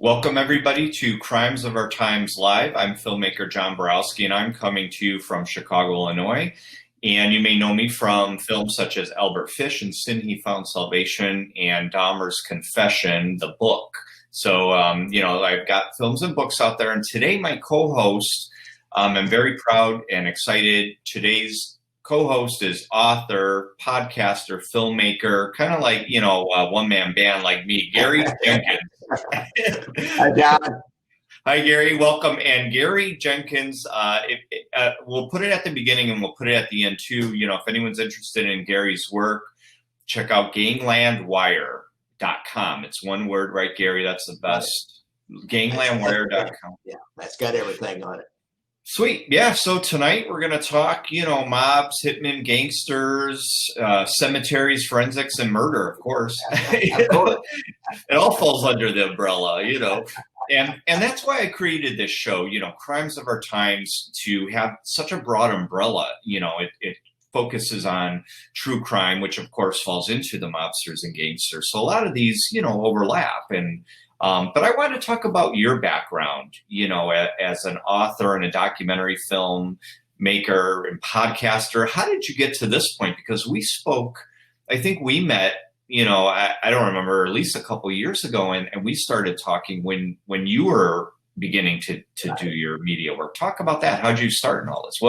Welcome, everybody, to Crimes of Our Times Live. I'm filmmaker John Borowski, and I'm coming to you from Chicago, Illinois. And you may know me from films such as Albert Fish and Sin He Found Salvation and Dahmer's Confession, the book. So, I've got films and books out there. And today, my co-host, I'm very proud and excited. Today's co-host is author, podcaster, filmmaker, kind of like, a one-man band like me, Gary Jenkins. Hi, John. Hi, Gary. Welcome. And Gary Jenkins, we'll put it at the beginning and we'll put it at the end too. If anyone's interested in Gary's work, check out ganglandwire.com. It's one word, right, Gary? That's the best. Ganglandwire.com. Yeah, that's got everything on it. Sweet. Yeah. So tonight we're going to talk, mobs, hitmen, gangsters, cemeteries, forensics, and murder, of course. Of course. It all falls under the umbrella, And that's why I created this show, Crimes of Our Times, to have such a broad umbrella. It focuses on true crime, which of course falls into the mobsters and gangsters. So a lot of these, overlap. But I want to talk about your background, as an author and a documentary film maker and podcaster. How did you get to this point? Because we spoke, I think we met, I don't remember, at least a couple of years ago, and we started talking when you were beginning to do your media work. Talk about that. How did you start in all this?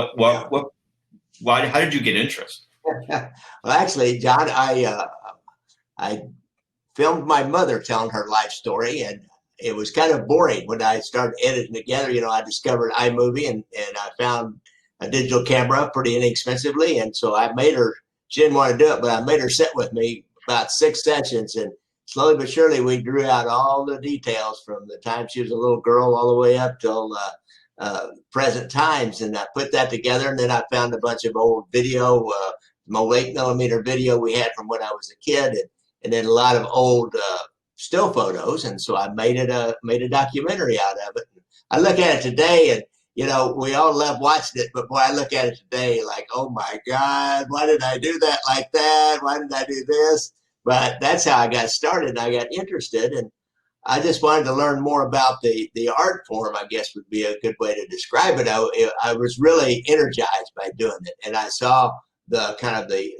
How did you get interested? Well, actually, John, I filmed my mother telling her life story, and it was kind of boring when I started editing together. I discovered iMovie and I found a digital camera pretty inexpensively. And so I made her, she didn't want to do it, but I made her sit with me about 6 sessions, and slowly but surely we drew out all the details from the time she was a little girl all the way up till present times. And I put that together, and then I found a bunch of old video, old 8mm video we had from when I was a kid, and then a lot of old still photos. And so I made a documentary out of it. I look at it today, and we all love watching it, but boy, I look at it today like, oh my God, why did I do that like that? Why did I do this? But that's how I got started. I got interested, and I just wanted to learn more about the art form, I guess would be a good way to describe it. I was really energized by doing it, and I saw the kind of the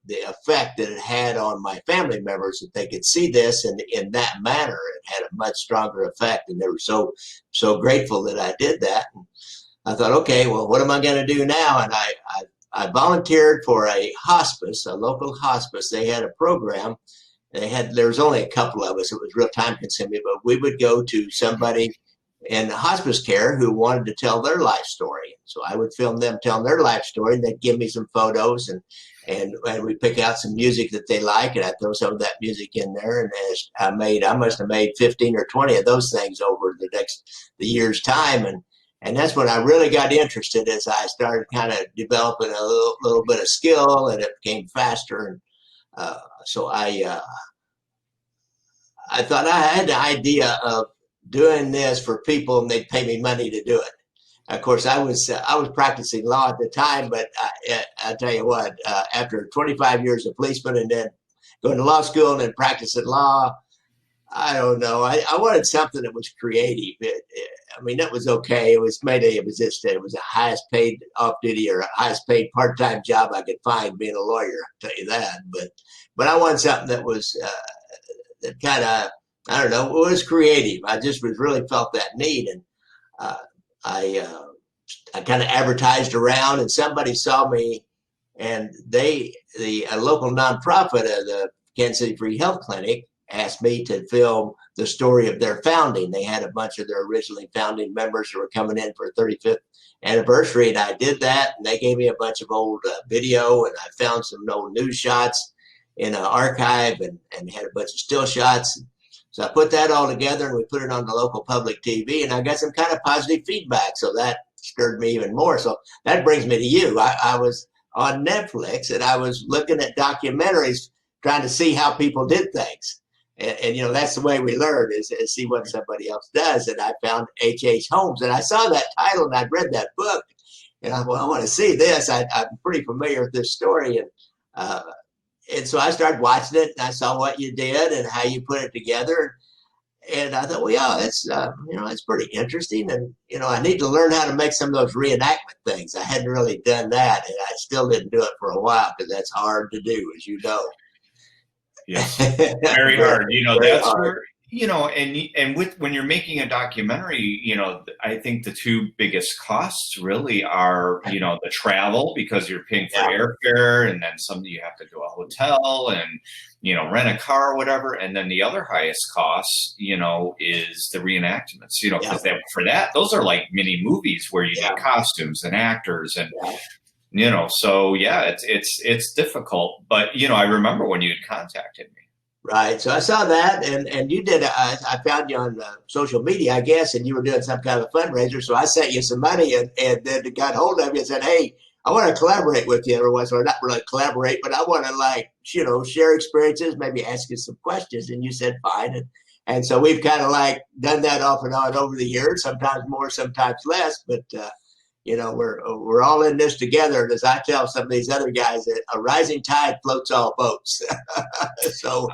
effect that it had on my family members, that they could see this in that manner. It had a much stronger effect, and they were so grateful that I did that. And I thought, okay, well, what am I going to do now? And I volunteered for a hospice, a local hospice. They had a program. There was only a couple of us. It was real time consuming, but we would go to somebody in hospice care who wanted to tell their life story. So I would film them telling their life story, and they'd give me some photos, and we pick out some music that they like, and I throw some of that music in there. And I must have made 15 or 20 of those things over the year's time. And that's when I really got interested, as I started kind of developing a little bit of skill, and it became faster. And so I thought I had the idea of doing this for people, and they'd pay me money to do it. Of course, I was practicing law at the time, but I tell you what, after 25 years of policeman and then going to law school and then practicing law, I don't know. I wanted something that was creative. That was okay. It was the highest paid off-duty or highest paid part-time job I could find, being a lawyer. I'll tell you that. But I wanted something that was that kind of, I don't know, it was creative. I just really felt that need, and I kind of advertised around, and somebody saw me, and a local nonprofit, the Kansas City Free Health Clinic, asked me to film the story of their founding. They had a bunch of their originally founding members who were coming in for a 35th anniversary, and I did that, and they gave me a bunch of old video, and I found some old news shots in an archive, and had a bunch of still shots. So I put that all together, and we put it on the local public TV, and I got some kind of positive feedback. So that stirred me even more. So that brings me to you. I was on Netflix, and I was looking at documentaries, trying to see how people did things. And that's the way we learn, is see what somebody else does. And I found H.H. Holmes, and I saw that title, and I'd read that book, and I want to see this. I'm pretty familiar with this story. And so I started watching it, and I saw what you did and how you put it together. and I thought, well, yeah, it's pretty interesting. And, I need to learn how to make some of those reenactment things. I hadn't really done that, and I still didn't do it for a while because that's hard to do, as you know. Yes, very hard. Very That's hard. where, and when you're making a documentary, I think the two biggest costs really are, the travel, because you're paying for airfare, and then you have to do a hotel and, rent a car or whatever. And then the other highest cost, is the reenactments, because for that, those are like mini movies where you need costumes and actors and, so it's difficult. But, I remember when you had contacted me. Right. So I saw that, and you did. I found you on social media, I guess, and you were doing some kind of a fundraiser. So I sent you some money, and then got hold of you and said, "Hey, I want to collaborate with you every once in a while. Not really collaborate, but I want to share experiences, maybe ask you some questions." And you said fine, and so we've kind of done that off and on over the years. Sometimes more, sometimes less, but. We're all in this together. And as I tell some of these other guys, that a rising tide floats all boats. So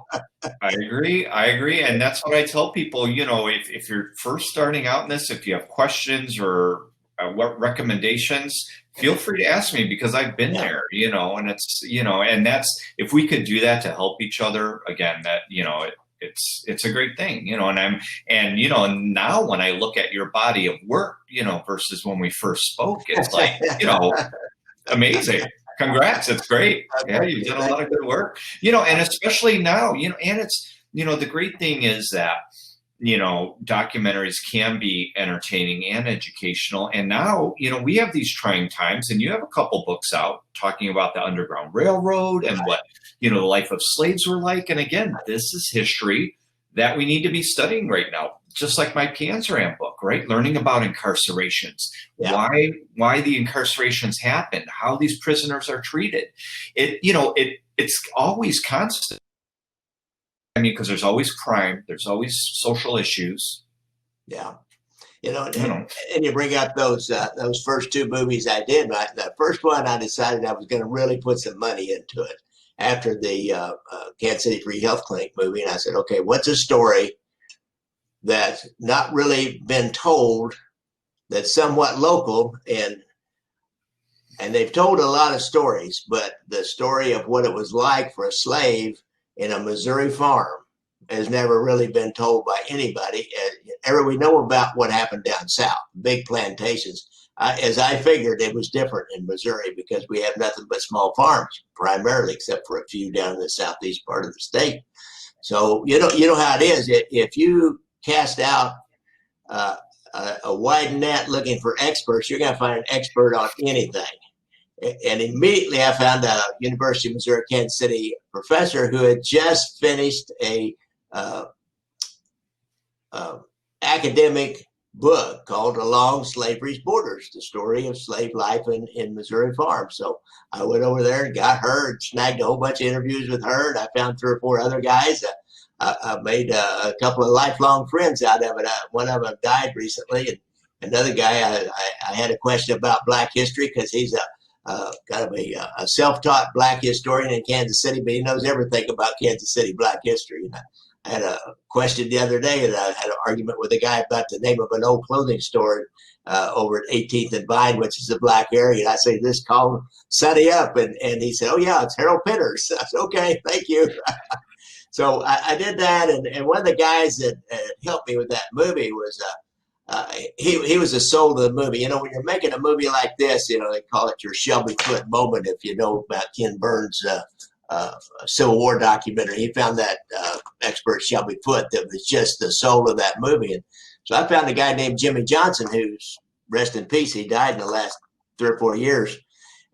I agree. And that's what I tell people, if you're first starting out in this, if you have questions or what recommendations, feel free to ask me, because I've been there, and it's, and that's, if we could do that to help each other, again, that, it's a great thing, and now when I look at your body of work, versus when we first spoke, it's like, amazing. Congrats. It's great. Yeah, you've done a lot of good work, and especially now, and it's, the great thing is that, documentaries can be entertaining and educational. And now, we have these trying times, and you have a couple books out talking about the Underground Railroad and what, the life of slaves were like. And again, this is history that we need to be studying right now. Just like my Panzeram book, right? Learning about incarcerations, why the incarcerations happened, how these prisoners are treated. It's always constant. I mean, because there's always crime, there's always social issues. Yeah. And you bring up those first two movies I did. The first one, I decided I was going to really put some money into it after the Kansas City Free Health Clinic movie. And I said, okay, what's a story that's not really been told, that's somewhat local, and they've told a lot of stories, but the story of what it was like for a slave in a Missouri farm has never really been told by anybody. We know about what happened down south, big plantations. As I figured, it was different in Missouri because we have nothing but small farms, primarily, except for a few down in the southeast part of the state. So you know how it is. If you cast out a wide net looking for experts, you're going to find an expert on anything. And immediately I found a University of Missouri, Kansas City professor who had just finished a academic book called Along Slavery's Borders, the story of slave life in Missouri farms. So I went over there and got her and snagged a whole bunch of interviews with her. And I found 3 or 4 other guys. I made a couple of lifelong friends out of it. One of them died recently. And another guy, I had a question about Black history because he's kind of a self-taught Black historian in Kansas City, but he knows everything about Kansas City Black history. And I had a question the other day, and I had an argument with a guy about the name of an old clothing store over at 18th and Vine, which is a Black area. And I say, this call Sonny up. And he said, oh, yeah, it's Harold Pitters. I said, okay, thank you. So I did that. And one of the guys that helped me with that movie was he was the soul of the movie. When you're making a movie like this, they call it your Shelby Foote moment. If you know about Ken Burns' Civil War documentary, he found that expert Shelby Foote that was just the soul of that movie. And so I found a guy named Jimmy Johnson, who's, rest in peace, he died in the last 3 or 4 years.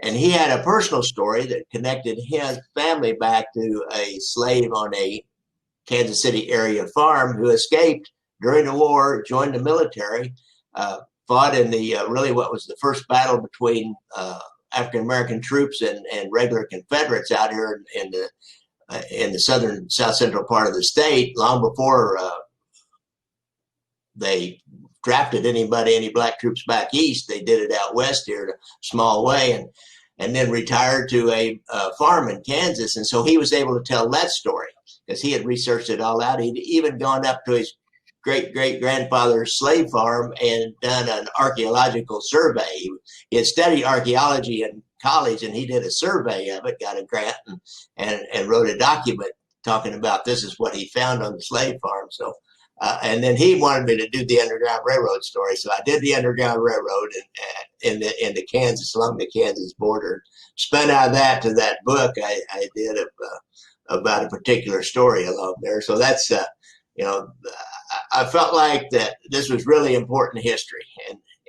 And he had a personal story that connected his family back to a slave on a Kansas City area farm who escaped during the war, joined the military, fought in the really what was the first battle between African-American troops and regular Confederates out here in the south central part of the state, long before they drafted any Black troops back east. They did it out west here in a small way, and then retired to a farm in Kansas. And so he was able to tell that story because he had researched it all out. He'd even gone up to his great-great-grandfather's slave farm and done an archaeological survey. He had studied archaeology in college, and he did a survey of it, got a grant, and wrote a document talking about this is what he found on the slave farm. So, and then he wanted me to do the Underground Railroad story. So I did the Underground Railroad in the Kansas, along the Kansas border. Spun out of that to that book I did about a particular story along there. So that's, I felt like that this was really important history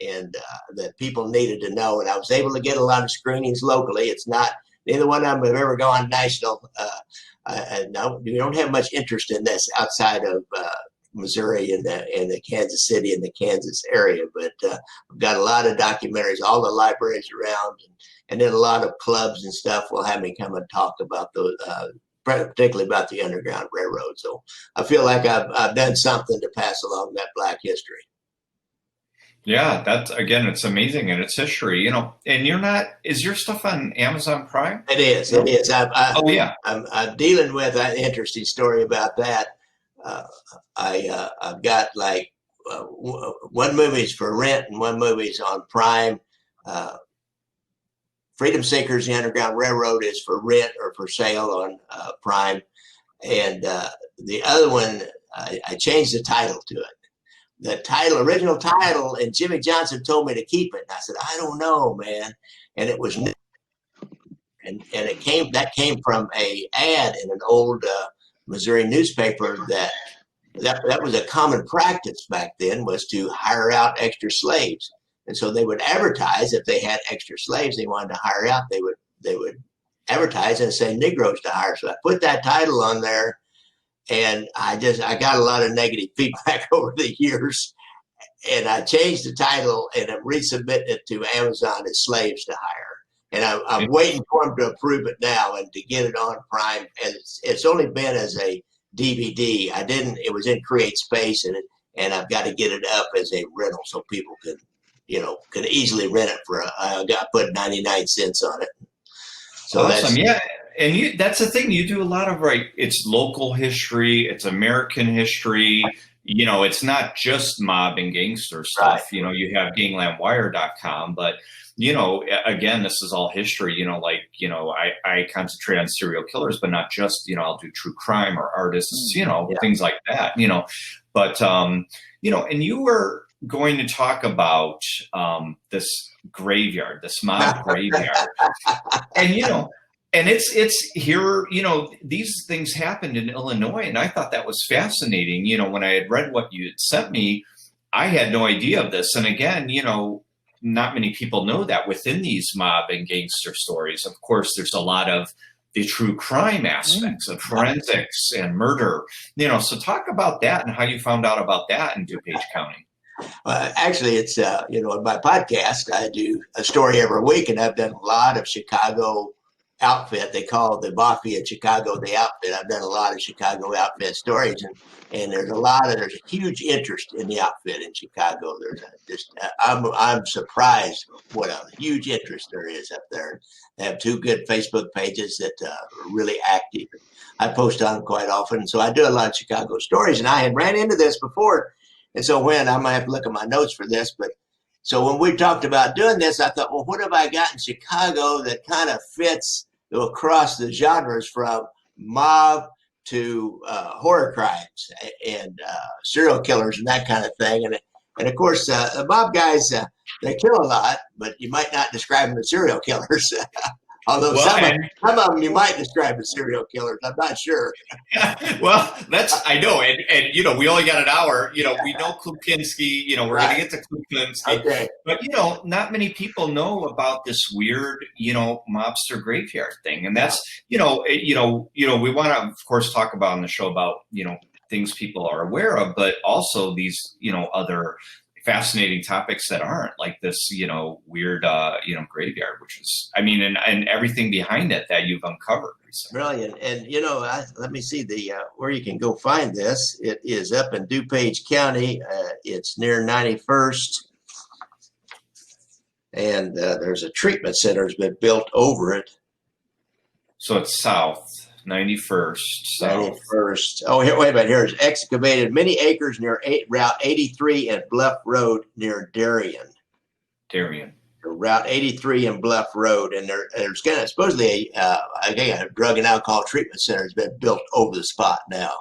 and that people needed to know. And I was able to get a lot of screenings locally. It's not, neither one of them have ever gone national. No, we don't have much interest in this outside of Missouri and the Kansas City and the Kansas area. But we've got a lot of documentaries, all the libraries around, and then a lot of clubs and stuff will have me come and talk about those, particularly about the Underground Railroad. So I feel like I've done something to pass along that Black history. Yeah, that's, again, it's amazing, and it's history, and you're not, is your stuff on Amazon Prime? It is. It is. Yeah. I'm dealing with an interesting story about that. I've got like one movie's for rent and one movie's on Prime. Freedom Seekers, the Underground Railroad is for rent or for sale on Prime. And the other one, I changed the title to it. The original title, and Jimmy Johnson told me to keep it. And I said, I don't know, man. And it was new. And that came from a ad in an old Missouri newspaper that was a common practice back then, was to hire out extra slaves. And so they would advertise if they had extra slaves they wanted to hire out, they would advertise and say Negroes to hire. So I put that title on there, and I got a lot of negative feedback over the years. And I changed the title and I'm resubmitting it to Amazon as Slaves to Hire. And I'm waiting for them to approve it now and to get it on Prime. And it's only been as a DVD. It was in Create Space, and I've got to get it up as a rental so people can easily rent it for I got put 99 cents on it. So awesome. Yeah. And that's the thing, you do a lot of, right, it's local history, it's American history, it's not just mob and gangster stuff. Right. You have ganglandwire.com, but again, this is all history, I concentrate on serial killers, but not just, I'll do true crime or artists, things like that, but, and you were going to talk about this graveyard, this mob graveyard, and, and it's here, these things happened in Illinois, and I thought that was fascinating. When I had read what you had sent me, I had no idea of this. And again, not many people know that within these mob and gangster stories, of course, there's a lot of the true crime aspects of forensics and murder, so talk about that and how you found out about that in DuPage County. Actually, it's, in my podcast, I do a story every week, and I've done a lot of Chicago outfit. They call the Mafia in Chicago the outfit. I've done a lot of Chicago outfit stories, and there's a huge interest in the outfit in Chicago. I'm surprised what a huge interest there is up there. They have two good Facebook pages that are really active. I post on them quite often, so I do a lot of Chicago stories, and I had ran into this before. And so I might have to look at my notes for this, but so when we talked about doing this, I thought, well, what have I got in Chicago that kind of fits across the genres from mob to horror crimes and serial killers and that kind of thing. And of course, the mob guys, they kill a lot, but you might not describe them as serial killers. Although some of them you might describe as serial killers. I'm not sure. Well, I know. And we only got an hour. We know Klupinski. We're going to get to Klupinski. Okay. But, not many people know about this weird, mobster graveyard thing. And that's, we want to, of course, talk about on the show about, things people are aware of, but also these, other fascinating topics that aren't, like this, weird, graveyard, which is, and everything behind it that you've uncovered recently. Brilliant. And, let me see where you can go find this. It is up in DuPage County. It's near 91st. And there's a treatment center that's been built over it. So it's south. 91st South. 91st. Oh, here, wait a minute. Here's excavated many acres near Route 83 and Bluff Road near Darien. Route 83 and Bluff Road, and there's kind of supposedly a drug and alcohol treatment center has been built over the spot now.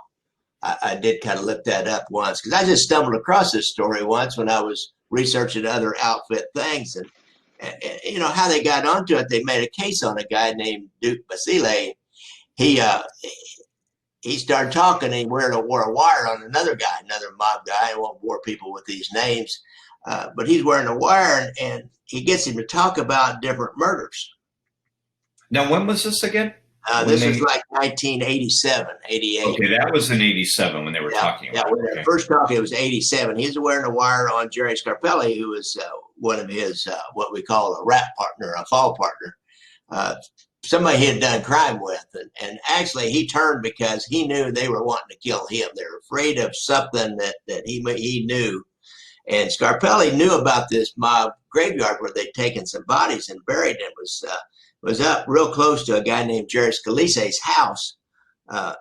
I did kind of look that up once because I just stumbled across this story once when I was researching other outfit things, and you know how they got onto it. They made a case on a guy named Duke Basile. He started talking, and he wore a wire on another guy, another mob guy. I won't bore people with these names, but he's wearing a wire, and he gets him to talk about different murders. Now, when was this again? This was like 1987, 88. Okay, that was in 87 when they were talking about it. Yeah, when they first talking, it was 87. He was wearing a wire on Jerry Scarpelli, who was one of his, what we call a rap partner, a fall partner, somebody he had done crime with. And actually, he turned because he knew they were wanting to kill him. They were afraid of something that he knew. And Scarpelli knew about this mob graveyard where they'd taken some bodies and buried them. Was up real close to a guy named Jerry Scalise's house,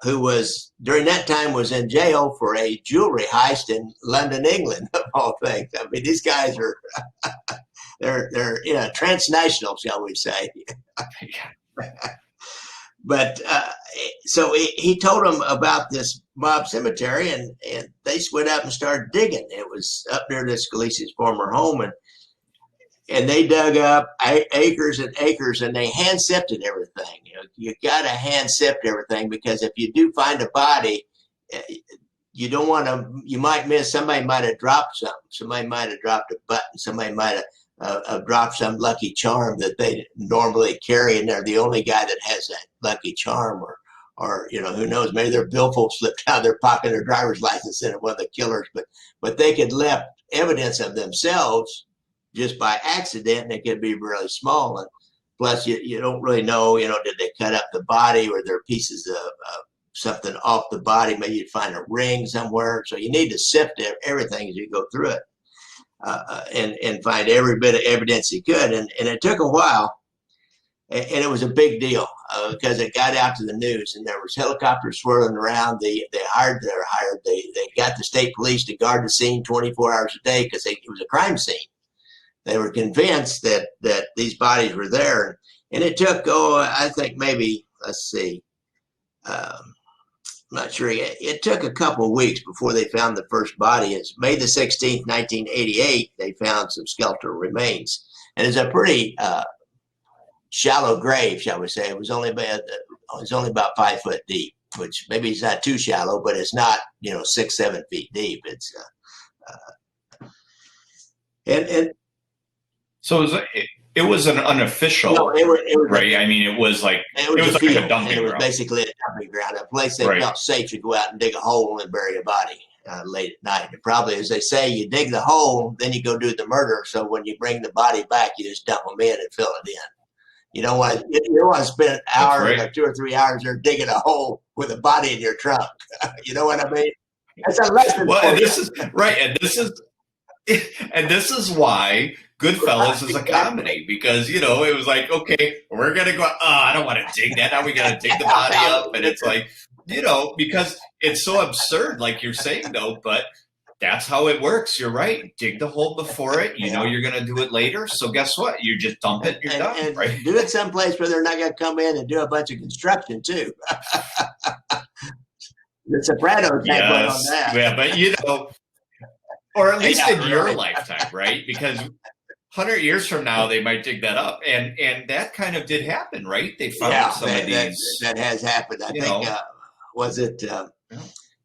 who was during that time was in jail for a jewelry heist in London, England, of all things. I mean, these guys are they're transnational, shall we say? But so he told them about this mob cemetery, and they went up and started digging. It was up near this Scalise's former home, and they dug up acres and acres, and they hand sifted everything. You got to hand sift everything, because if you do find a body, you don't want to. You might miss. Somebody might have dropped something. Somebody might have dropped a button. Somebody might have dropped some lucky charm that they normally carry, and they're the only guy that has that lucky charm, or who knows? Maybe their billfold slipped out of their pocket, their driver's license, and one of the killers. But they could left evidence of themselves just by accident, and it could be really small. And plus, you don't really know, did they cut up the body, or there pieces of something off the body? Maybe you'd find a ring somewhere. So you need to sift everything as you go through it, and find every bit of evidence you could. And it took a while, and it was a big deal because it got out to the news, and there was helicopters swirling around. They got the state police to guard the scene 24 hours a day because it was a crime scene. They were convinced that these bodies were there. And it took, I think maybe, let's see, I'm not sure. It took a couple of weeks before they found the first body. It's May the 16th, 1988, they found some skeletal remains. And it's a pretty shallow grave, shall we say. It was only about 5 foot deep, which maybe it's not too shallow, but it's not, 6-7 feet deep. It's So it was an unofficial, no, it was right? I mean, it was like a dumping ground. It was ground. basically a dumping ground, a place they felt safe to go out and dig a hole and bury a body late at night. And probably, as they say, you dig the hole, then you go do the murder. So when you bring the body back, you just dump them in and fill it in. You don't want to spend an hour or 2 or 3 hours there digging a hole with a body in your trunk. You know what I mean? That's a lesson. Well, and this is right, and this is why Goodfellas is a comedy, because it was like, okay, we're gonna go. Oh, I don't want to dig that. Now we gotta dig the body up, and it's like, because it's so absurd, like you're saying, though. But that's how it works. You're right. Dig the hole before it. You're gonna do it later. So guess what? You just dump it. You're done. And right? Do it someplace where they're not gonna come in and do a bunch of construction too. The Sopranos on that. Yeah, but or at least in your lifetime, right? Because 100 years from now, they might dig that up, and that kind of did happen, right? They found some of these. That has happened. I think was it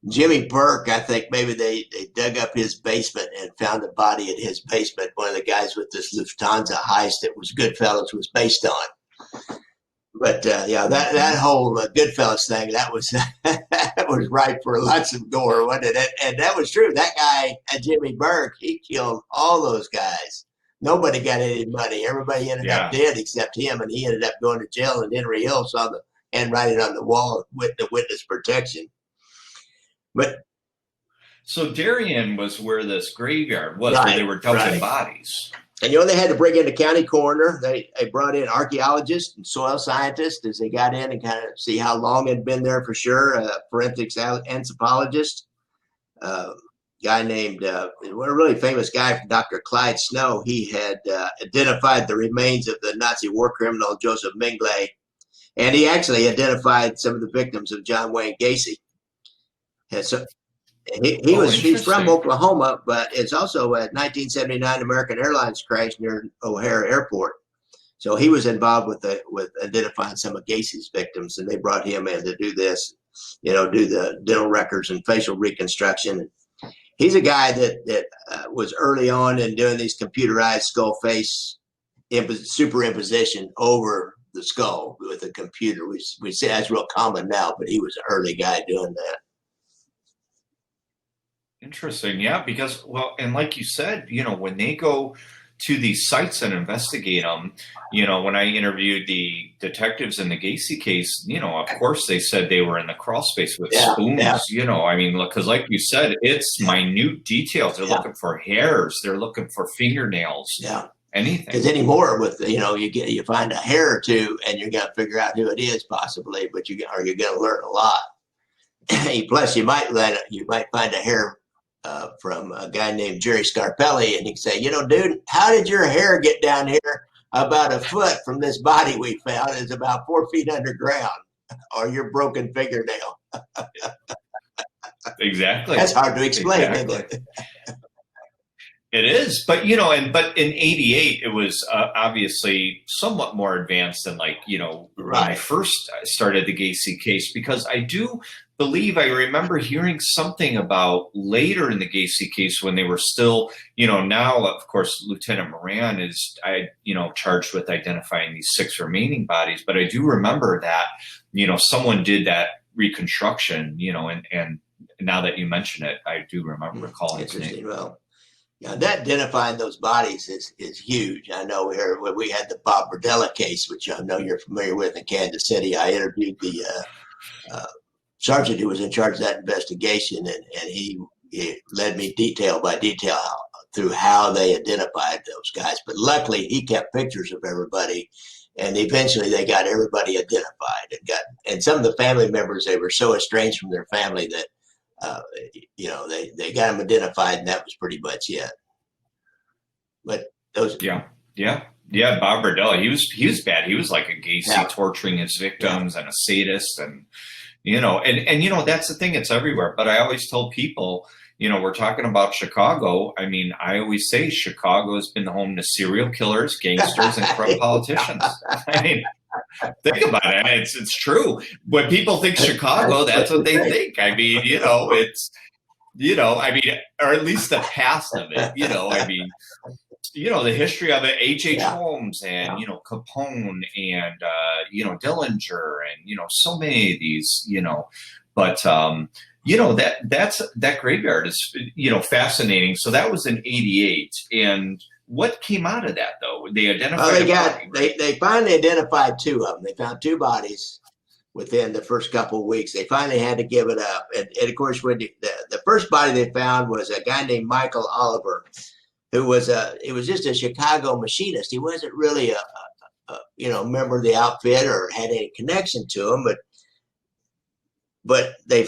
Jimmy Burke? I think maybe they dug up his basement and found a body in his basement. One of the guys with this Lufthansa heist that was Goodfellas was based on. But that whole Goodfellas thing, that was that was ripe for lots of gore, wasn't it? And that was true. That guy, Jimmy Burke, he killed all those guys. Nobody got any money. Everybody ended up dead except him, and he ended up going to jail. And Henry Hill saw the handwriting on the wall with the witness protection. But so Darien was where this graveyard was, where they were dumping bodies. And they had to bring in the county coroner. They brought in archaeologists and soil scientists as they got in and kind of see how long it had been there for sure. Forensics anthropologist, guy named a really famous guy, Dr. Clyde Snow. He had identified the remains of the Nazi war criminal Joseph Mengele, and he actually identified some of the victims of John Wayne Gacy. And so he's from Oklahoma, but it's also a 1979 American Airlines crash near O'Hare Airport. So he was involved with identifying some of Gacy's victims, and they brought him in to do this, do the dental records and facial reconstruction. He's a guy that was early on in doing these computerized skull face superimposition over the skull with a computer. We say that's real common now, but he was an early guy doing that. Interesting. Yeah, because, well, and like you said, when they go to these sites and investigate them, when I interviewed the detectives in the Gacy case, of course they said they were in the crawl space with spoons, I mean, because like you said, it's minute details. They're looking for hairs. They're looking for fingernails. Yeah. Anything. Because anymore with, you find a hair or two and you're going to figure out who it is possibly, but you're going to learn a lot. Plus you might find a hair from a guy named Jerry Scarpelli, and he can say, dude, how did your hair get down here about a foot from this body we found? It's about 4 feet underground, or your broken fingernail. Exactly. That's hard to explain, isn't it? It is, but but in '88 it was obviously somewhat more advanced than when I first started the Gacy case, because I do believe I remember hearing something about later in the Gacy case when they were still, now of course Lieutenant Moran is charged with identifying these 6 remaining bodies, but I do remember that someone did that reconstruction, and now that you mention it, I do remember recalling his name. Well, that identifying those bodies is huge. I know we had the Bob Berdella case, which I know you're familiar with in Kansas City. I interviewed the sergeant who was in charge of that investigation, and he led me detail by detail through how they identified those guys. But luckily, he kept pictures of everybody, and eventually they got everybody identified. And some of the family members, they were so estranged from their family that they got them identified, and that was pretty much it. But those, Bob Berdella, he was bad. He was like a Gacy, torturing his victims and a sadist, and that's the thing. It's everywhere. But I always tell people, we're talking about Chicago. I mean, I always say Chicago has been the home to serial killers, gangsters, and corrupt politicians. I mean, think about it. It's true. When people think Chicago, that's what they think. I mean, it's, or at least the past of it, I mean, the history of it, H.H. Holmes and, Capone and, Dillinger and, so many of these, but, that graveyard is, fascinating. So that was in '88. And what came out of that, though? They identified. They finally identified 2 of them. They found 2 bodies within the first couple of weeks. They finally had to give it up. And of course, when the first body they found was a guy named Michael Oliver, who was just a Chicago machinist. He wasn't really a member of the outfit or had any connection to him, but they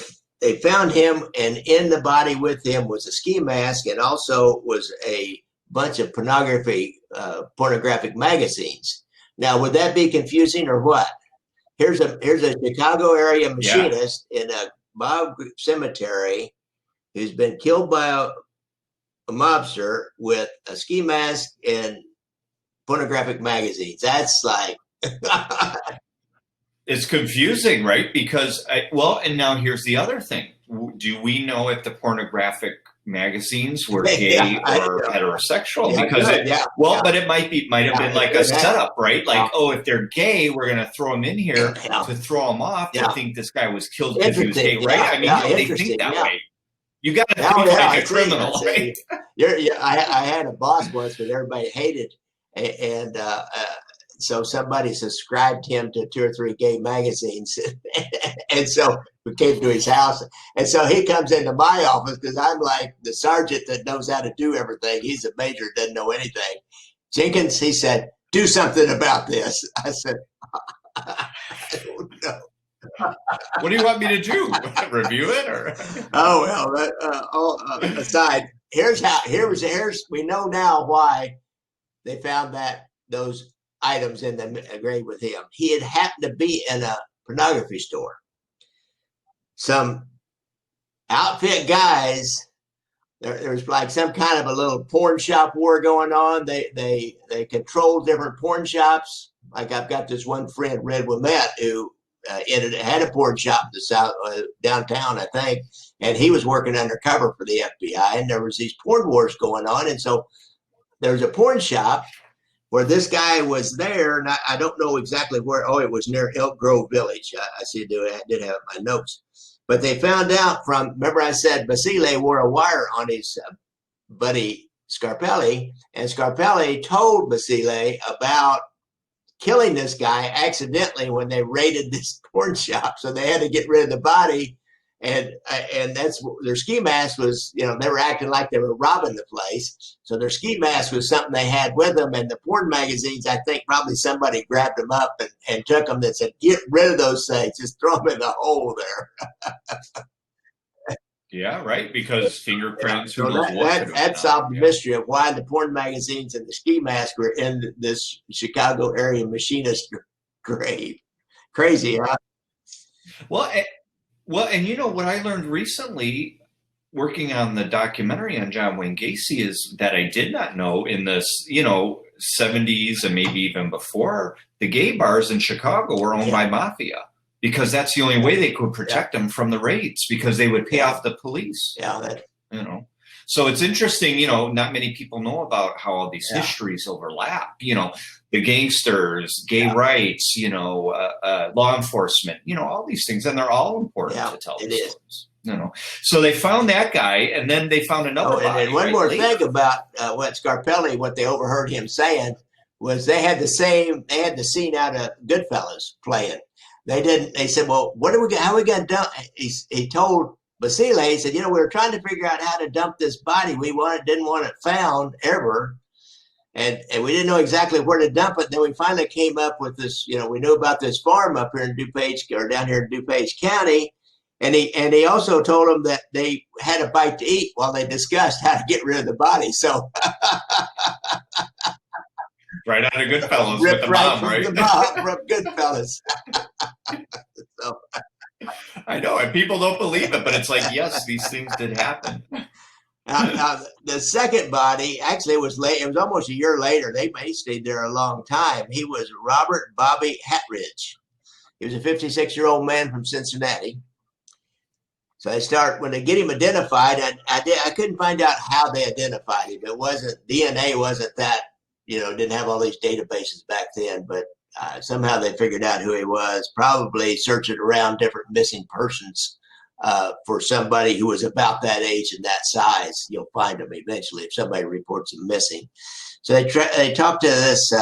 found him, and in the body with him was a ski mask, and also was a bunch of pornographic magazines. Now, would that be confusing or what? Here's a Chicago area machinist in a mob cemetery who's been killed by a mobster with a ski mask and pornographic magazines. That's like it's confusing, right? Because and now here's the other thing. Do we know if the pornographic magazines were gay or heterosexual? Because but it might have been like a setup, right? Like, if they're gay, we're going to throw them in here to throw them off to think this guy was killed because he was gay, right? I mean, they think that way. You got to think like a criminal, right? I had a boss once that everybody hated, and so somebody subscribed him to 2 or 3 gay magazines, and so we came to his house, and so he comes into my office because I'm like the sergeant that knows how to do everything. He's a major, doesn't know anything, Jenkins, he said, do something about this. I said, I don't know. What do you want me to do? Review it or? Oh well. All aside, here's we know now why they found those items in the grave with him. He had happened to be in a pornography store. Some outfit guys. There's like some kind of a little porn shop war going on. They control different porn shops. Like I've got this one friend, Red Wilmette, who had a porn shop in the south downtown, I think, and he was working undercover for the FBI. And there was these porn wars going on, and so there's a porn shop where this guy was there, and I don't know exactly where. Oh, it was near Elk Grove Village. I see. I did have my notes. But they found out from, remember I said Basile wore a wire on his buddy Scarpelli, and Scarpelli told Basile about killing this guy accidentally when they raided this porn shop. So they had to get rid of the body. And that's their ski mask was, they were acting like they were robbing the place. So their ski mask was something they had with them. And the porn magazines, I think probably somebody grabbed them up and took them and said, get rid of those things. Just throw them in the hole there. Yeah, right. Because fingerprints. So that solved the mystery of why the porn magazines and the ski mask were in this Chicago area machinist grave. Crazy, huh? Well, and what I learned recently working on the documentary on John Wayne Gacy is that I did not know in this, 70s and maybe even before, the gay bars in Chicago were owned by mafia because that's the only way they could protect them from the raids because they would pay off the police. Yeah. So it's interesting, not many people know about how all these histories overlap, the gangsters, gay rights, law enforcement, all these things. And they're all important to tell these stories. So they found that guy and then they found another body. And one more thing about what Scarpelli, what they overheard him saying was they had the scene out of Goodfellas playing. They said, well, how are we going to dump? He told Basile, he said, we were trying to figure out how to dump this body. We didn't want it found ever. And we didn't know exactly where to dump it. And then we finally came up with this, we knew about this farm up here in DuPage or down here in DuPage County. And he also told them that they had a bite to eat while they discussed how to get rid of the body. So right out of Goodfellas with the mom, right? The mom from Goodfellas. So I know, and people don't believe it, but it's like, yes, these things did happen. Now, the second body, actually, it was late. It was almost a year later. They stayed there a long time. He was Robert Bobby Hatridge. He was a 56-year-old man from Cincinnati. So when they get him identified, I couldn't find out how they identified him. DNA wasn't that, didn't have all these databases back then, but somehow they figured out who he was, probably searching around different missing persons for somebody who was about that age and that size. You'll find them eventually if somebody reports him missing. So they talked to this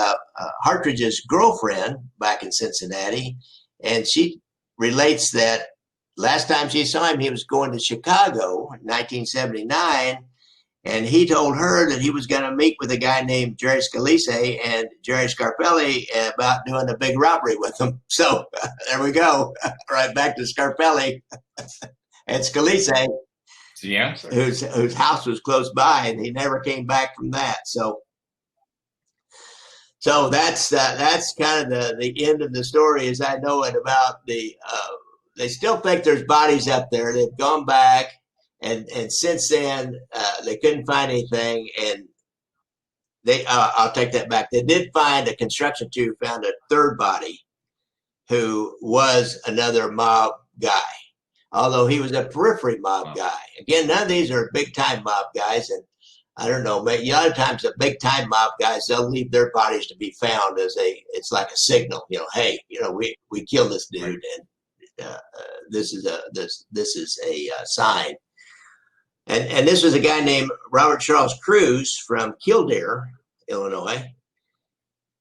Hartridge's girlfriend back in Cincinnati, and she relates that last time she saw him, he was going to Chicago in 1979, and he told her that he was going to meet with a guy named Jerry Scalise and Jerry Scarpelli about doing a big robbery with him. So there we go. Right back to Scarpelli and Scalise, whose house was close by, and he never came back from that. So that's kind of the end of the story as I know it about the they still think there's bodies up there. They've gone back. And since then, they couldn't find anything. And I'll take that back. They did find a construction crew found a third body who was another mob guy, although he was a periphery mob guy. Again, none of these are big time mob guys. And I don't know, maybe a lot of times the big time mob guys, they'll leave their bodies to be found it's like a signal, hey, we killed this dude. And this is a sign. And this was a guy named Robert Charles Cruz from Kildare, Illinois.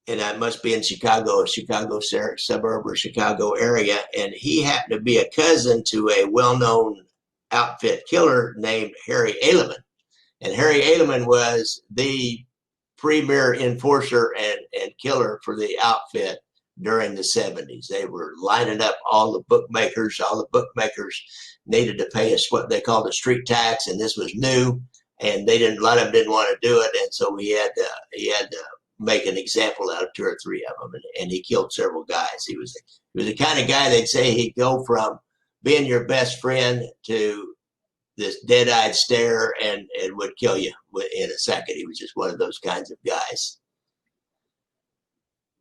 And that must be in Chicago suburb or Chicago area. And he happened to be a cousin to a well-known outfit killer named Harry Aleman. And Harry Aleman was the premier enforcer and killer for the outfit during the 70s. They were lining up all the bookmakers. All the bookmakers needed to pay us what they called a street tax, and this was new, and a lot of them didn't want to do it, and so he had to make an example out of 2 or 3 of them, and he killed several guys. He was the kind of guy they'd say he'd go from being your best friend to this dead-eyed stare and would kill you in a second. He was just one of those kinds of guys.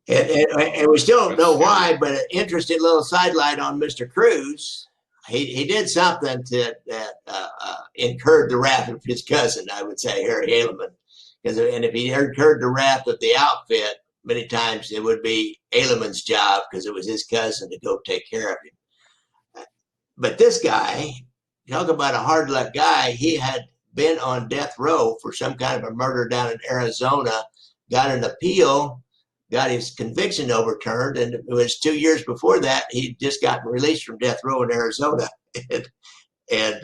And we still don't know why, but an interesting little sidelight on Mr. Cruz. He did something that incurred the wrath of his cousin, I would say, Harry Haleman. And if he incurred the wrath of the outfit, many times it would be Haleman's job because it was his cousin to go take care of him. But this guy, talk about a hard luck guy, he had been on death row for some kind of a murder down in Arizona, got an appeal, got his conviction overturned, and it was 2 years before that he'd just gotten released from death row in Arizona, and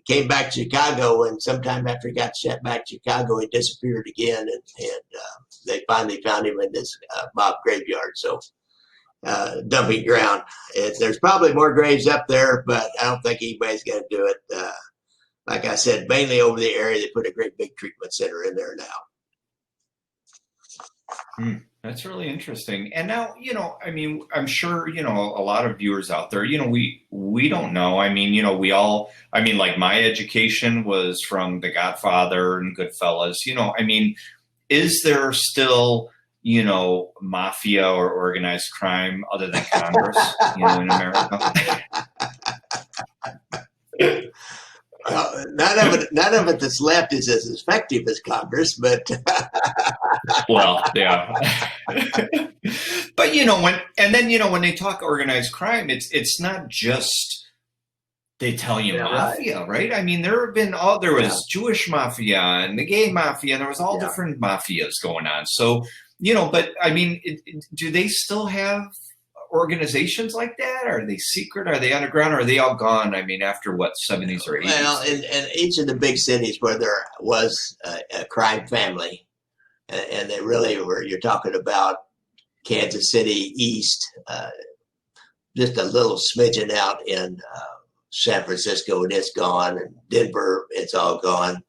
came back to Chicago. And sometime after he got sent back to Chicago, he disappeared again, and they finally found him in this mob graveyard. So dumping ground. There's probably more graves up there, but I don't think anybody's going to do it. Like I said, mainly over the area. They put a great big treatment center in there now. That's really interesting. And now, I mean, I'm sure, a lot of viewers out there, we don't know. I mean, like my education was from The Godfather and Goodfellas, I mean, is there still, mafia or organized crime other than Congress, in America? None of it that's left is as effective as Congress, but well, yeah. But when they talk organized crime, it's not just the Italian mafia, right? I mean, there was Jewish mafia and the gay mafia, and there was all different mafias going on. So, but I mean, do they still have organizations like that? Are they secret? Are they underground? Or are they all gone? I mean, after what, 70s or 80s? Well, in each of the big cities where there was a crime family, and they really were, you're talking about Kansas City East, just a little smidgen out in San Francisco, and it's gone, and Denver, it's all gone.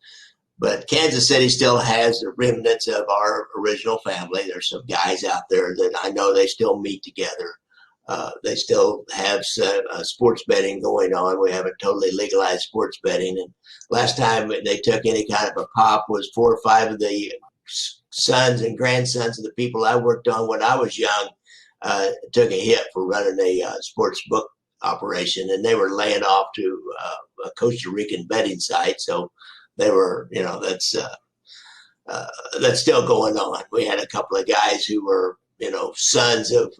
But Kansas City still has the remnants of our original family. There's some guys out there that I know they still meet together. They still have sports betting going on. We haven't totally legalized sports betting. And last time they took any kind of a pop was 4 or 5 of the sons and grandsons of the people I worked on when I was young took a hit for running a sports book operation, and they were laying off to a Costa Rican betting site. So they were, that's still going on. We had a couple of guys who were, sons of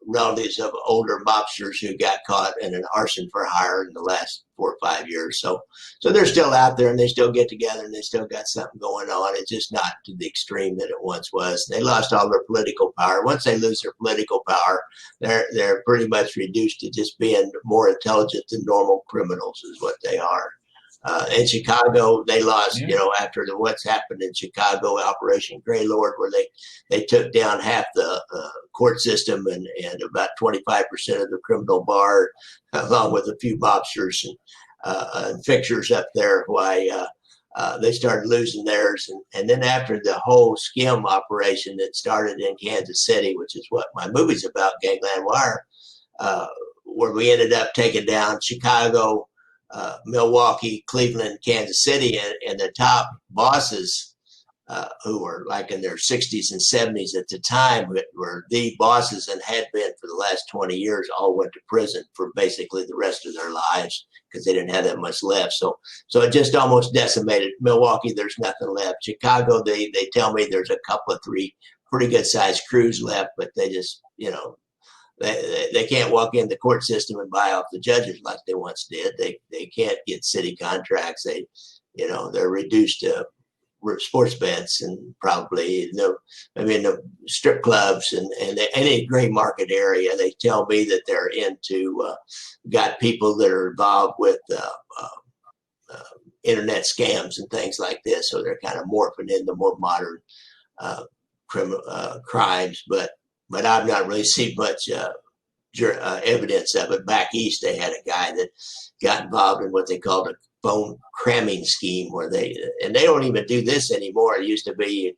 relatives of older mobsters who got caught in an arson for hire in the last 4 or 5 years. So they're still out there, and they still get together, and they still got something going on. It's just not to the extreme that it once was. They lost all their political power. Once they lose their political power, they're pretty much reduced to just being more intelligent than normal criminals is what they are. In Chicago, they lost, after what's happened in Chicago, Operation Greylord, where they took down half the court system and about 25% of the criminal bar, along with a few mobsters and fixers up there, why they started losing theirs. And then after the whole skim operation that started in Kansas City, which is what my movie's about, Gangland Wire, where we ended up taking down Chicago, Milwaukee, Cleveland, Kansas City, and the top bosses who were like in their 60s and 70s at the time, were the bosses and had been for the last 20 years, all went to prison for basically the rest of their lives because they didn't have that much left. So it just almost decimated. Milwaukee, there's nothing left. Chicago, they tell me there's a couple of 3 pretty good sized crews left, but they just, they can't walk in the court system and buy off the judges like they once did. They can't get city contracts. They're reduced to sports bets and probably the strip clubs and any gray market area. They tell me that they're into got people that are involved with internet scams and things like this. So they're kind of morphing into more modern criminal crimes, but I've not really seen much evidence of it. Back east, they had a guy that got involved in what they called a phone cramming scheme, where they don't even do this anymore. It used to be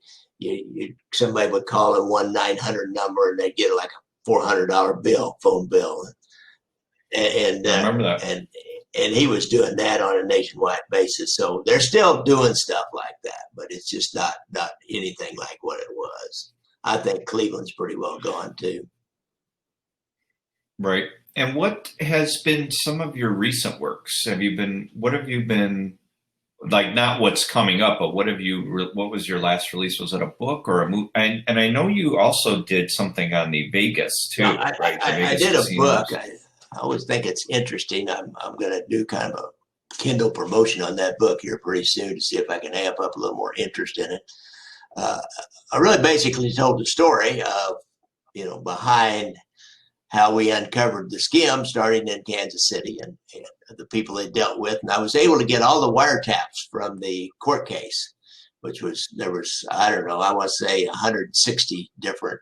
somebody would call a 1-900 number and they'd get like a $400 phone bill, and I remember that. And he was doing that on a nationwide basis. So they're still doing stuff like that, but it's just not anything like what it was. I think Cleveland's pretty well gone too. Right. And what has been some of your recent works? What have you been, like, not what's coming up, but what was your last release? Was it a book or a movie? And I know you also did something on the Vegas too, right? I did a book. I always think it's interesting. I'm going to do kind of a Kindle promotion on that book here pretty soon to see if I can amp up a little more interest in it. I really basically told the story of, behind how we uncovered the skim starting in Kansas City and the people they dealt with. And I was able to get all the wiretaps from the court case, there was, I don't know, I want to say 160 different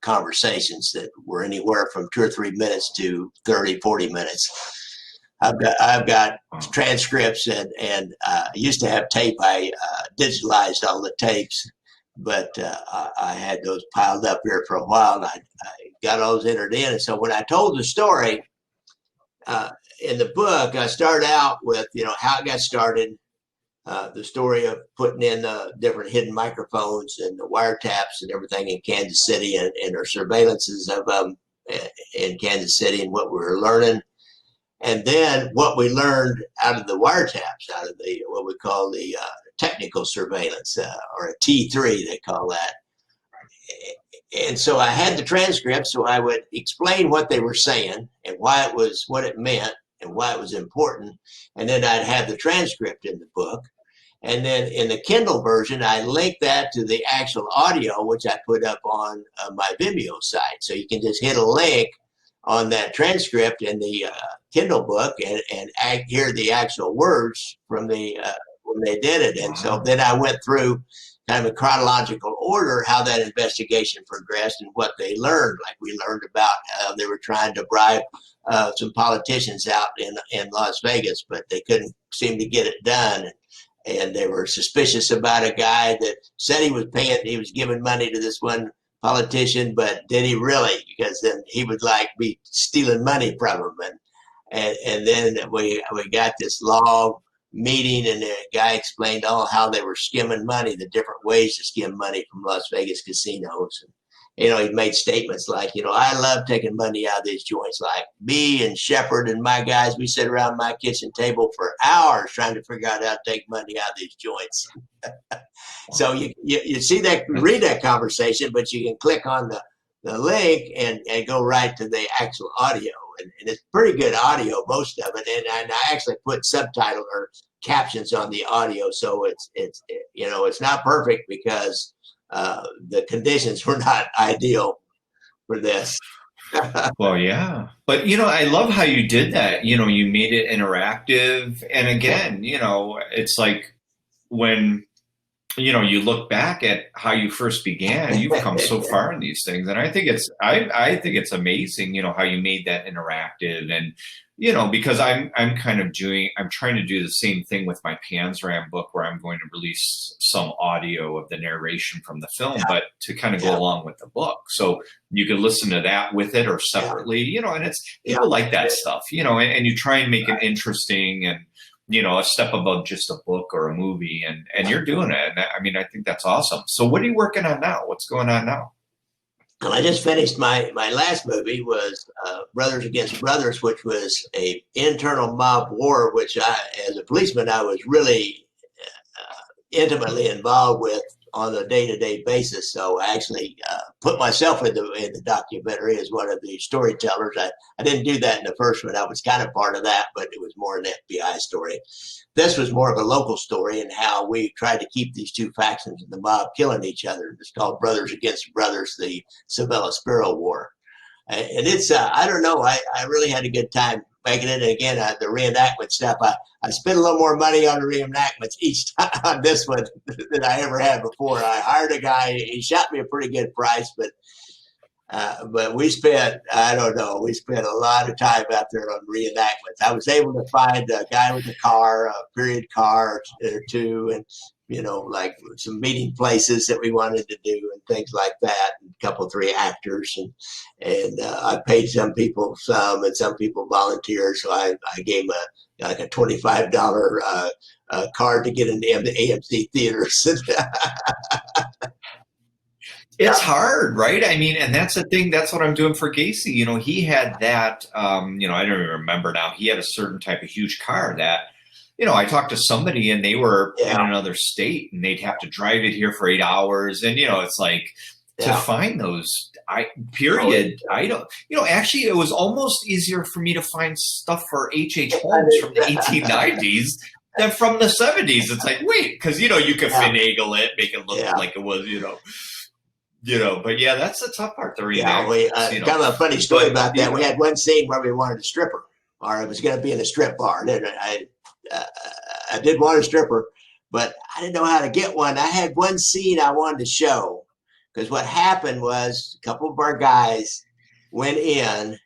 conversations that were anywhere from 2 or 3 minutes to 30, 40 minutes. I've got transcripts and I used to have tape. I digitalized all the tapes, but I had those piled up here for a while, and I got all those entered in. And so when I told the story in the book, I started out with, how it got started, the story of putting in the different hidden microphones and the wiretaps and everything in Kansas City and our surveillances of them in Kansas City and what we were learning. And then what we learned out of the wiretaps, out of what we call the technical surveillance, or a T3, they call that. And so I had the transcript, so I would explain what they were saying and why it was, what it meant and why it was important. And then I'd have the transcript in the book. And then in the Kindle version, I linked that to the actual audio, which I put up on my Vimeo site. So you can just hit a link on that transcript in the Kindle book and hear the actual words from the when they did it. And so then I went through kind of a chronological order how that investigation progressed and what they learned. Like we learned about how they were trying to bribe some politicians out in Las Vegas, but they couldn't seem to get it done. And they were suspicious about a guy that said he was giving money to this one politician, but did he really? Because then he would be stealing money from him. And then we got this long meeting, and the guy explained how they were skimming money, the different ways to skim money from Las Vegas casinos. And, he made statements like, I love taking money out of these joints. Like me and Shepard and my guys, we sit around my kitchen table for hours trying to figure out how to take money out of these joints. So you see that, read that conversation, but you can click on the link and go right to the actual audio. And it's pretty good audio, most of it. And I actually put subtitle or captions on the audio. So it's not perfect because the conditions were not ideal for this. Well, yeah. But, I love how you did that. You made it interactive. And again, it's like when, you look back at how you first began, you've come so far in these things. And I think it's amazing, how you made that interactive. And, because I'm trying to do the same thing with my Panzram book, where I'm going to release some audio of the narration from the film, but to kind of go along with the book. So you can listen to that with it or separately, and it's, people like that stuff, and you try and make it interesting and, a step above just a book or a movie, and you're doing it. And I think that's awesome. So what are you working on now? What's going on now? Well, I just finished my last movie was Brothers Against Brothers, which was a internal mob war, which as a policeman, I was really intimately involved with on a day-to-day basis. So I actually put myself in the documentary as one of the storytellers. I didn't do that in the first one. I was kind of part of that, but it was more an FBI story. This was more of a local story and how we tried to keep these two factions of the mob killing each other. It's called Brothers Against Brothers, the Sabella Sparrow War. And it's, I don't know, I really had a good time making it. And again, the reenactment stuff, I spent a little more money on the reenactments each time on this one than I ever had before. I hired a guy. He shot me a pretty good price, but we spent, I don't know, we spent a lot of time out there on reenactments. I was able to find a guy with a car, a period car or two, and, you know, like some meeting places that we wanted to do and things like that, and a couple, 3 actors. And I paid some people some, and some people volunteered. So I gave them like a $25 card to get into the AMC theaters. It's hard, right? I mean, and that's the thing. That's what I'm doing for Gacy. You know, he had that, you know, I don't even remember now. He had a certain type of huge car that, you know, I talked to somebody and they were in another state and they'd have to drive it here for 8 hours. And, you know, it's like to find those, I don't, you know, actually it was almost easier for me to find stuff for H.H. Holmes from the 1890s than from the 70s. It's like, wait, because, you know, you could finagle it, make it look like it was, you know, but yeah, that's the tough part. The kind of a funny story about that. We had one scene where we wanted a stripper, or it was going to be in a strip bar. And I did want a stripper, but I didn't know how to get one. I had one scene I wanted to show, because what happened was a couple of our guys went in,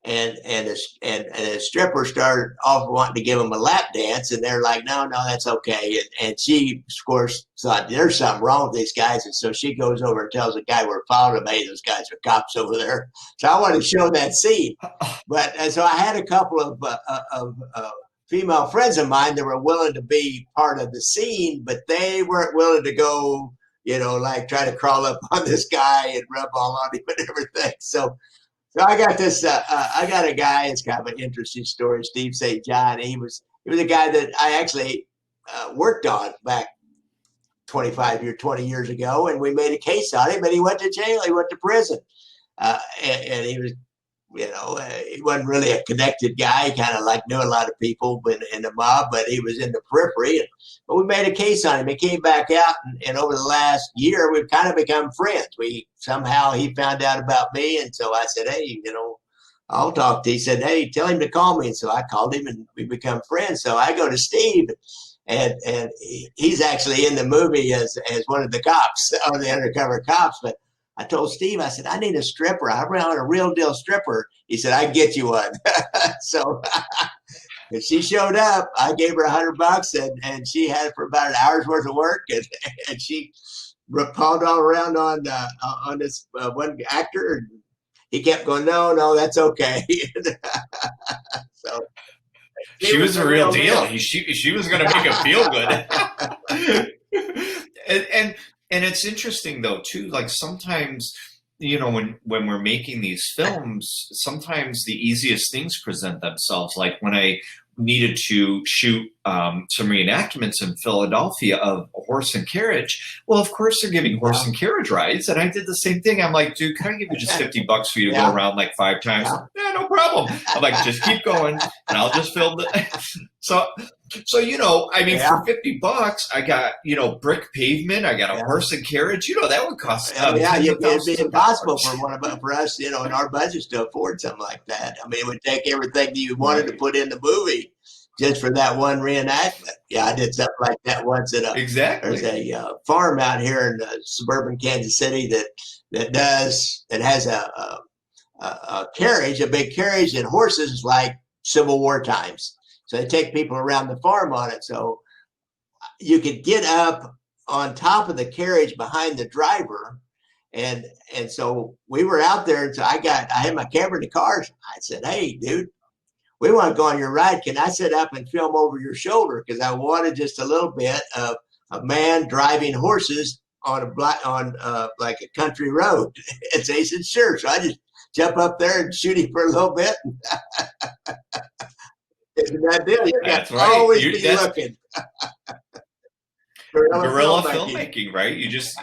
and a stripper started off wanting to give them a lap dance, and they're like, no, that's okay. And she, of course, thought there's something wrong with these guys, and so she goes over and tells the guy we're following them, hey, those guys are cops over there. So I wanted to show that scene, but so I had a couple of female friends of mine that were willing to be part of the scene, but they weren't willing to go, you know, like try to crawl up on this guy and rub all on him and everything. So I got this. I got a guy. It's kind of an interesting story. Steve St. John. He was a guy that I actually worked on back 20 years ago, and we made a case on him. And he went to jail. He went to prison, and he was, you know, he wasn't really a connected guy. He kind of like knew a lot of people in the mob, but he was in the periphery. But we made a case on him. He came back out, and over the last year, we've kind of become friends. Somehow he found out about me, and so I said, hey, you know, I'll talk to you. He said, hey, tell him to call me. And so I called him, and we become friends. So I go to Steve, and he's actually in the movie as one of the cops, or the undercover cops. But I told Steve, I said, I need a stripper. I want a real deal stripper. He said, I can get you one. So if she showed up, I gave her $100, and she had it for about an hour's worth of work, and she pawned all around on this one actor. And he kept going, no, that's okay. So she was a real deal. She was going to make him feel good. And it's interesting though too. Like sometimes, you know, when we're making these films, sometimes the easiest things present themselves. Like when I needed to shoot some reenactments in Philadelphia of a horse and carriage. Well, of course they're giving horse and carriage rides, and I did the same thing. I'm like, dude, can I give you just $50 for you to go around like 5 times? Yeah, no problem. I'm like, just keep going, and I'll just film it. So you know, I mean, for $50, I got, you know, brick pavement. I got a horse and carriage. You know, that would cost. It'd be impossible for us, you know, in our budgets to afford something like that. I mean, it would take everything that you wanted to put in the movie just for that one reenactment. Yeah, I did something like that once at there's a farm out here in suburban Kansas City that has a carriage, a big carriage, and horses like Civil War times. So they take people around the farm on it. So you could get up on top of the carriage behind the driver. And so we were out there. And so I had my camera in the car. I said, hey, dude, we want to go on your ride. Can I sit up and film over your shoulder? Because I wanted just a little bit of a man driving horses on like a country road. And so he said, sure. So I just jump up there and shoot him for a little bit. That's right. Always be looking. Guerrilla filmmaking, right? You just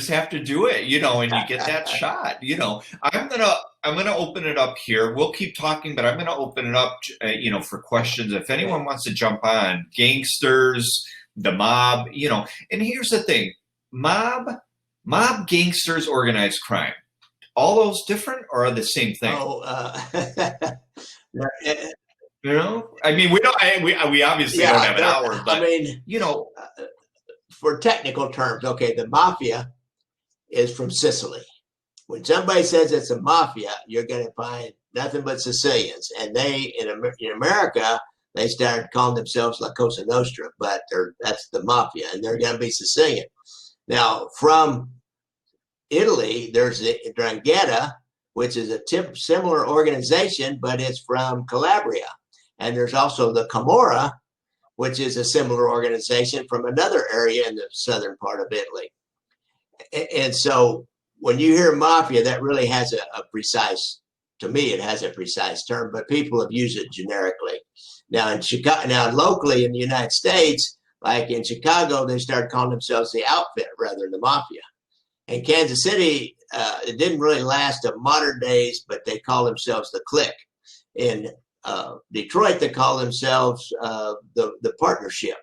have to do it, you know, and you get that shot. You know, I'm gonna open it up here. We'll keep talking, but I'm gonna open it up, you know, for questions. If anyone wants to jump on, gangsters, the mob, you know. And here's the thing: mob, gangsters, organized crime. All those different or are the same thing? You know, I mean, we don't. We obviously don't have an hour, but I mean, you know, for technical terms, okay, the mafia is from Sicily. When somebody says it's a mafia, you're going to find nothing but Sicilians, and they in America they started calling themselves La Cosa Nostra, but that's the mafia, and they're going to be Sicilian. Now, from Italy, there's the 'Ndrangheta, which is a similar organization, but it's from Calabria. And there's also the Camorra, which is a similar organization from another area in the southern part of Italy. And so when you hear mafia, that really has a precise, to me, it has a precise term, but people have used it generically. Now in Chicago, now locally in the United States, like in Chicago, they started calling themselves the outfit rather than the mafia. In Kansas City, it didn't really last to modern days, but they call themselves the clique. In Detroit, they call themselves the partnership.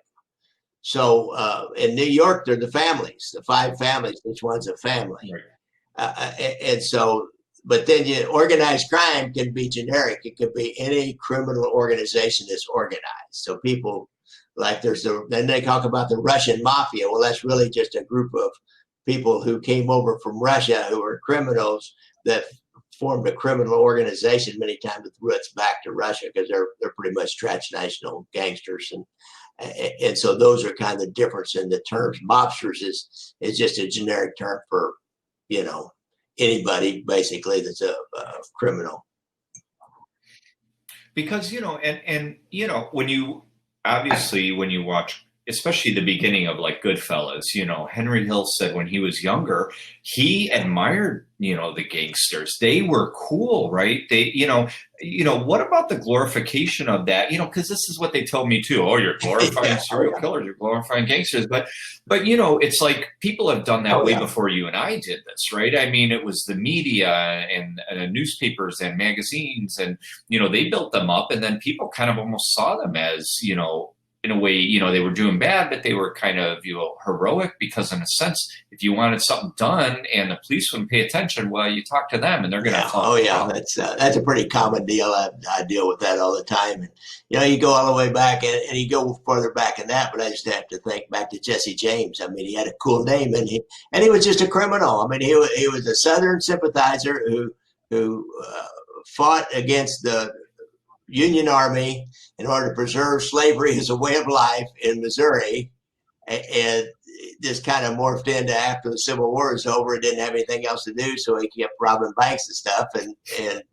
So in New York, they're the families, the 5 families. Each one's a family. And so, but then organized crime can be generic. It could be any criminal organization that's organized. So people like then they talk about the Russian mafia. Well, that's really just a group of people who came over from Russia who were criminals that formed a criminal organization many times with roots back to Russia because they're pretty much transnational gangsters. And so those are kind of the difference in the terms. Mobsters is just a generic term for, anybody basically that's a criminal. Because, and when you watch, especially the beginning of like Goodfellas, Henry Hill said when he was younger, he admired, the gangsters. They were cool, right? They, what about the glorification of that? Because this is what they told me too. Oh, you're glorifying serial killers, you're glorifying gangsters. But it's like people have done that way before you and I did this, right? I mean, it was the media and newspapers and magazines, and, they built them up, and then people kind of almost saw them as, in a way, they were doing bad, but they were kind of, heroic because in a sense, if you wanted something done and the police wouldn't pay attention, well, you talk to them and they're going to help. Oh yeah. That's a pretty common deal. I deal with that all the time. And, you go all the way back and you go further back in that, but I just have to think back to Jesse James. I mean, he had a cool name and he was just a criminal. I mean, he was a Southern sympathizer who fought against the Union Army in order to preserve slavery as a way of life in Missouri, and this kind of morphed into after the Civil War was over. He didn't have anything else to do, so he kept robbing banks and stuff.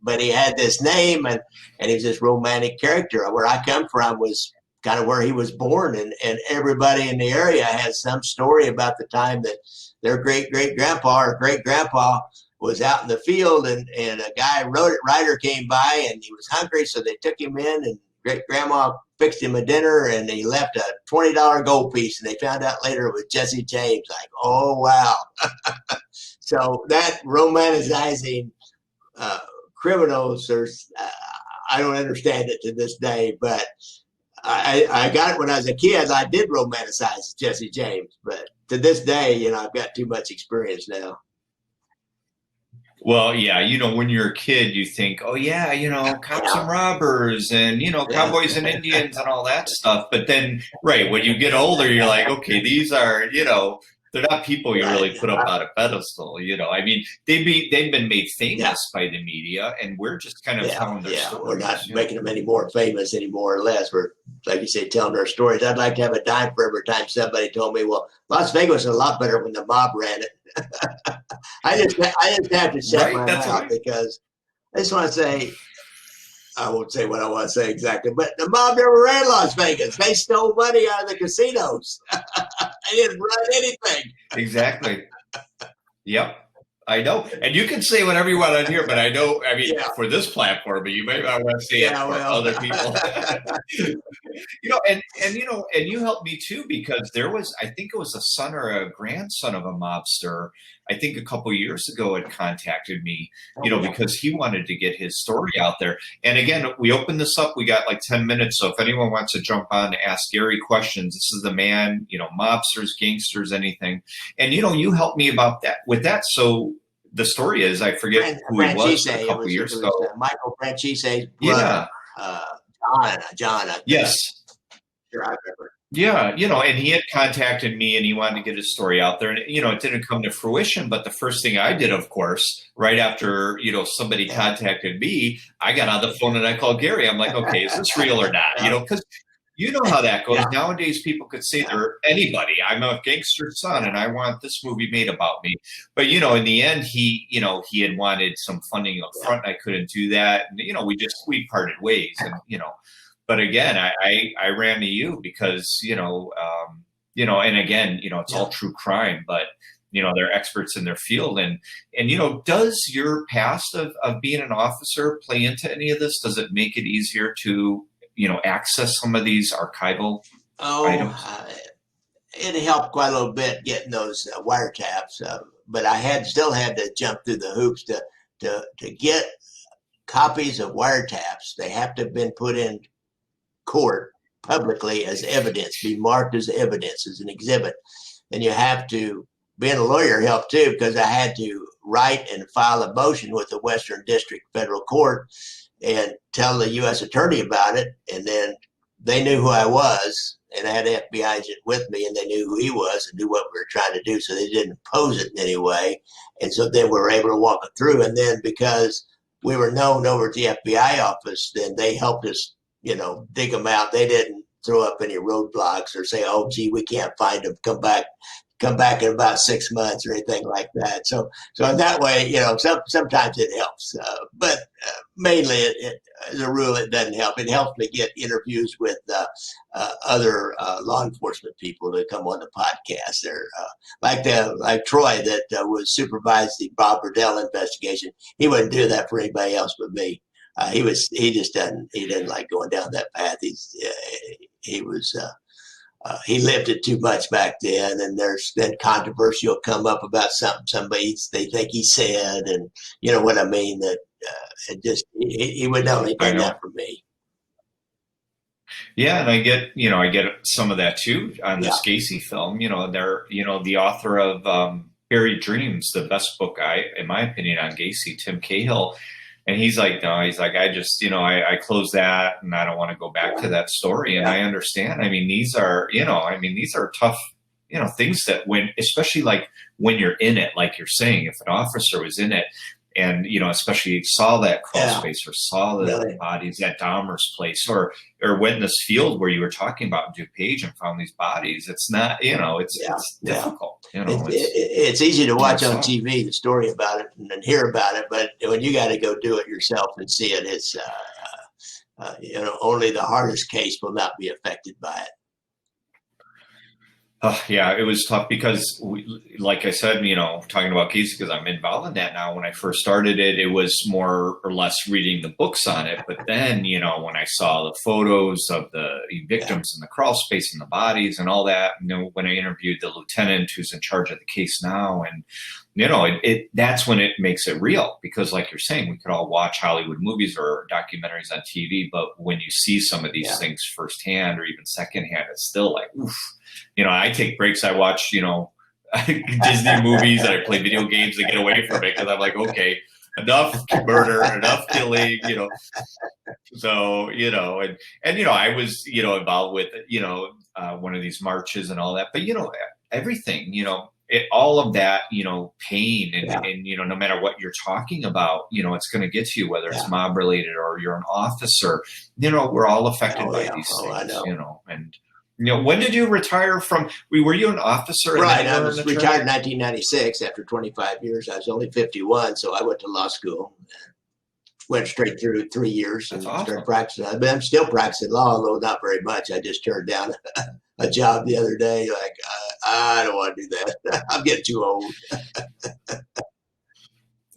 But he had this name, and he was this romantic character. Where I come from was kind of where he was born, and everybody in the area has some story about the time that their great grandpa or great grandpa was out in the field and a rider came by and he was hungry, so they took him in and great grandma fixed him a dinner and he left a $20 gold piece, and they found out later it was Jesse James. Like, oh wow. So that romanticizing criminals, I don't understand it to this day, but I got it when I was a kid. I did romanticize Jesse James, but to this day, I've got too much experience now. Well, yeah, when you're a kid, you think, oh, yeah, cops and robbers and, cowboys and Indians and all that stuff. But then, right, when you get older, you're like, okay, these are, they're not people you really put up on a pedestal. I mean, they've been made famous by the media, and we're just kind of telling their stories. We're not making them any more famous any more or less. We're, like you say, telling their stories. I'd like to have a dime for every time somebody told me, well, Las Vegas was a lot better when the mob ran it. I just have to shut my mouth because I just want to say, I won't say what I want to say exactly, but the mob never ran Las Vegas. They stole money out of the casinos. They didn't run anything. Exactly. Yep. I know. And you can say whatever you want on here, but I know, for this platform, but you may not want to say it for other people. And you helped me too, because there was, I think it was a son or a grandson of a mobster, I think a couple of years ago had contacted me, because he wanted to get his story out there. And again, we opened this up, we got like 10 minutes. So if anyone wants to jump on to ask Gary questions, this is the man, mobsters, gangsters, anything. And, you helped me about that with that. So the story is, I forget who he was a couple years ago. Michael Franchise's brother. John, I think. Yes. Sure, I remember. Yeah, and he had contacted me and he wanted to get his story out there. And, it didn't come to fruition. But the first thing I did, of course, right after, somebody contacted me, I got on the phone and I called Gary. I'm like, okay, is this real or not? Because you know how that goes. Yeah. Nowadays, people could say they're anybody. I'm a gangster's son and I want this movie made about me. But, in the end, he had wanted some funding up front. I couldn't do that. And, we parted ways and, But again, I ran to you because, and again, it's all true crime, but, they're experts in their field. And, does your past of being an officer play into any of this? Does it make it easier to, access some of these archival items? It helped quite a little bit getting those wiretaps, but I still had to jump through the hoops to get copies of wiretaps. They have to have been put in court publicly as evidence, be marked as evidence, as an exhibit. And you have to, being a lawyer helped too, because I had to write and file a motion with the Western District Federal Court and tell the U.S. attorney about it. And then they knew who I was, and I had an FBI agent with me, and they knew who he was and knew what we were trying to do. So they didn't oppose it in any way. And so then we were able to walk it through. And then because we were known over at the FBI office, then they helped us dig them out. They didn't throw up any roadblocks or say, oh, gee, we can't find them. Come back in about 6 months or anything like that. So in that way, sometimes it helps. But mainly, as a rule, it doesn't help. It helps me get interviews with other law enforcement people to come on the podcast. They're like Troy that was supervised the Bob Burdell investigation. He wouldn't do that for anybody else but me. He didn't like going down that path. He lived it too much back then, and there's then controversy will come up about something they think he said, and you know what I mean. That he would only do that for me. Yeah, and I get some of that too on this Gacy film. The author of Buried Dreams, the best book in my opinion, on Gacy, Tim Cahill. And he's like, no, I just, I close that and I don't want to go back to that story. And I understand. I mean, these are tough, things that especially like when you're in it, like you're saying, if an officer was in it and, especially saw that crawl space or saw the bodies at Dahmer's place or went in this field where you were talking about in DuPage and found these bodies, it's not, it's difficult. It's easy to watch on TV, the story about it and hear about it. But when you got to go do it yourself and see it, it's, only the hardest case will not be affected by it. Yeah, it was tough because, like I said, talking about Gacy, because I'm involved in that now. When I first started it, it was more or less reading the books on it. But then, when I saw the photos of the victims in the crawl space and the bodies and all that, when I interviewed the lieutenant who's in charge of the case now, and that's when it makes it real. Because, like you're saying, we could all watch Hollywood movies or documentaries on TV, but when you see some of these things firsthand or even secondhand, it's still like, oof. I take breaks. I watch, Disney movies and I play video games to get away from it because I'm like, okay, enough murder, enough killing, So, I was, involved with, one of these marches and all that. But, everything, all of that, pain and, no matter what you're talking about, it's going to get to you, whether it's mob related or you're an officer, we're all affected by these things, I know. And when did you retire from? Were you an officer? Right, I was retired in 1996 after 25 years. I was only 51, so I went to law school. Went straight through 3 years and started practicing. I'm still practicing law, although not very much. I just turned down a job the other day. Like, I don't want to do that. I'm getting too old.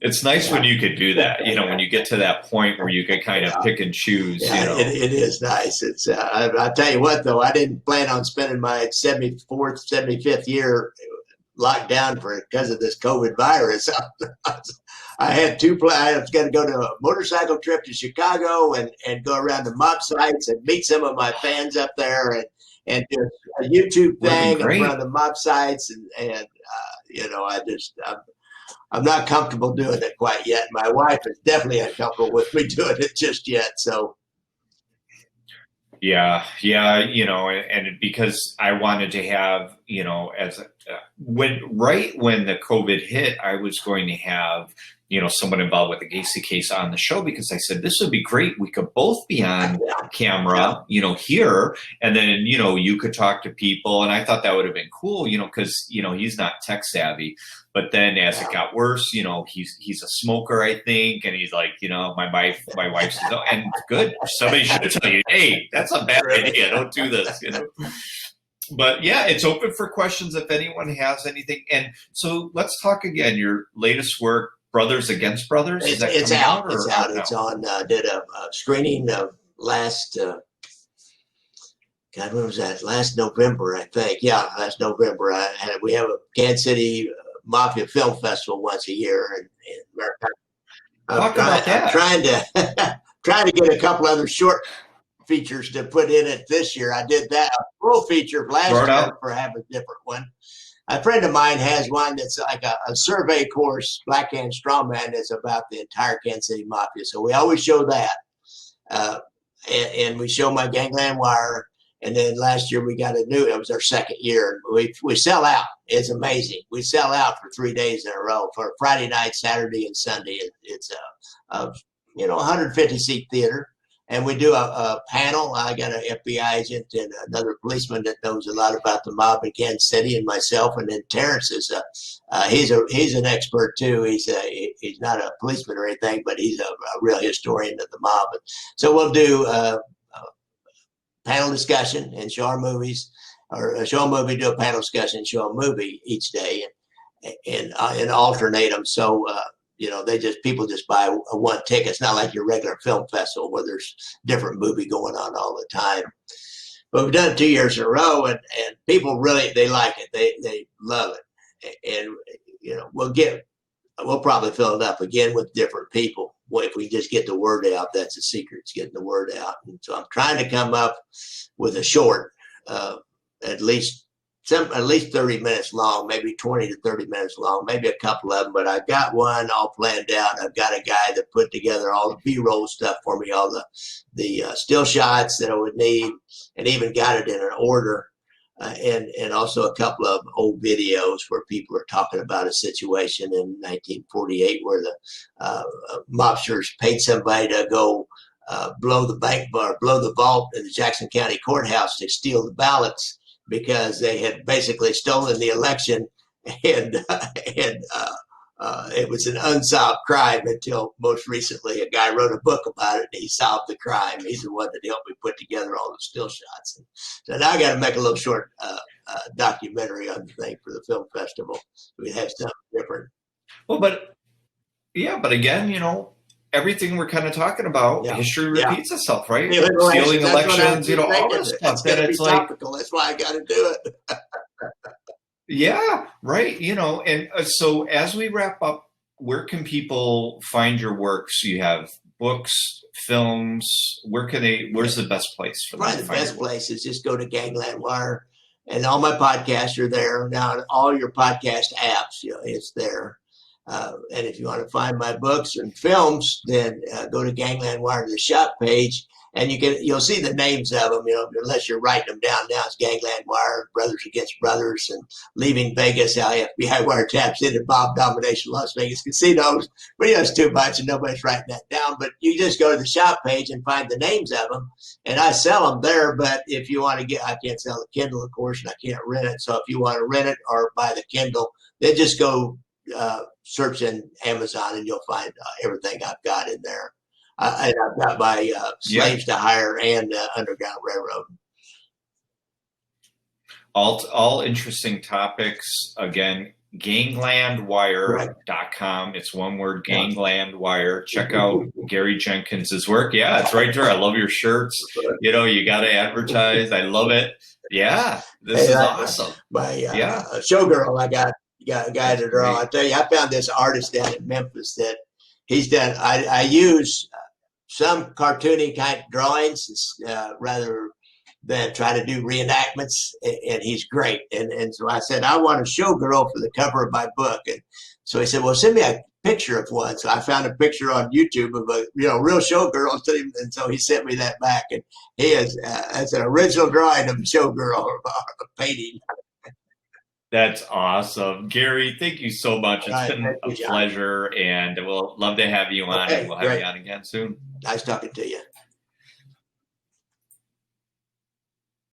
It's nice when you could do that, when you get to that point where you can kind of pick and choose. It is nice. It's I'll tell you what, though, I didn't plan on spending my 74th, 75th year locked down because of this COVID virus. I had two plans. I was going to go to a motorcycle trip to Chicago and go around the mob sites and meet some of my fans up there and do a YouTube thing around the mob sites. And I'm not comfortable doing it quite yet. My wife is definitely uncomfortable with me doing it just yet. So Yeah, yeah, and because I wanted to have, as right when the COVID hit, I was going to have, someone involved with the Gacy case on the show because I said this would be great. We could both be on camera, here, and then you could talk to people, and I thought that would have been cool, because he's not tech savvy. But then as it got worse, he's a smoker, I think, and he's like, my wife says, oh, and good, somebody should tell you, hey, that's a bad idea, don't do this, But yeah, it's open for questions if anyone has anything. And so let's talk again. Your latest work, Brothers Against Brothers, is that it's coming out? out? It's out. It's on. Did a screening of last. God, when was that? Last November, I think. Yeah, last November. We have a Kansas City Mafia Film Festival once a year in America. Talk about that. I'm trying to get a couple other short features to put in it this year. I did that a full feature last year for have a different one. A friend of mine has one that's like a survey course, Black Hand Strongman, that's about the entire Kansas City Mafia. So we always show that. And we show my Gangland Wire. And then last year we got it was our second year. We sell out. It's amazing. We sell out for 3 days in a row for Friday night, Saturday, and Sunday. It's a 150 seat theater. And we do a panel. I got an FBI agent and another policeman that knows a lot about the mob in Kansas City, and myself. And then Terrence is he's an expert too. He's not a policeman or anything, but he's a real historian of the mob. So we'll do panel discussion and show our movies, or show a movie, do a panel discussion, show a movie each day, and alternate them. So. People just buy one ticket. It's not like your regular film festival where there's different movie going on all the time. But we've done it 2 years in a row, and people really, they like it. They love it. And, we'll probably fill it up again with different people. Well, if we just get the word out, that's the secret. It's getting the word out. And so I'm trying to come up with a short, at least 30 minutes long, maybe 20 to 30 minutes long, maybe a couple of them, but I've got one all planned out. I've got a guy that put together all the B-roll stuff for me, all the still shots that I would need, and even got it in an order, and also a couple of old videos where people are talking about a situation in 1948 where the mobsters paid somebody to go blow the bank bar, blow the vault in the Jackson County courthouse to steal the ballots, because they had basically stolen the election, and it was an unsolved crime until most recently a guy wrote a book about it and he solved the crime. He's the one that helped me put together all the still shots. And so now I got to make a little short documentary on the thing for the film festival. We have something different. Well, but again, everything we're kind of talking about, history repeats itself, right? Stealing elections, all this stuff. That it's topical. That's why I got to do it. Yeah, right. And so as we wrap up, where can people find your work? So you have books, films. Where's the best place for them? Right, the best place is just go to Gangland Wire, and all my podcasts are there now. All your podcast apps, it's there. And if you want to find my books and films, then go to Gangland Wire to the shop page, and you'll see the names of them. Unless you're writing them down now, it's Gangland Wire, Brothers Against Brothers, and Leaving Vegas, how FBI wiretaps into Bob Domination Las Vegas casinos. But it's too much, and nobody's writing that down. But you just go to the shop page and find the names of them, and I sell them there. But if you want to I can't sell the Kindle, of course, and I can't rent it. So if you want to rent it or buy the Kindle, then just go search in Amazon and you'll find everything I've got in there. And I've got my Slaves to Hire and Underground Railroad. All interesting topics. Again, ganglandwire.com. It's one word, Ganglandwire. Check out Gary Jenkins' work. Yeah, it's right there. I love your shirts. You got to advertise. I love it. Yeah, this is awesome. My showgirl, I got a guy to draw. I tell you, I found this artist down in Memphis that he's done. I use some cartoony kind of drawings rather than try to do reenactments, and he's great. And so I said, I want a showgirl for the cover of my book. And so he said, well, send me a picture of one. So I found a picture on YouTube of a real showgirl, and so he sent me that back. And he is that's an original drawing of a showgirl a painting. That's awesome. Gary, thank you so much. It's Right, been a John. pleasure, and we'll love to have you on, Okay, and we'll have great. you on again soon. Nice talking to you.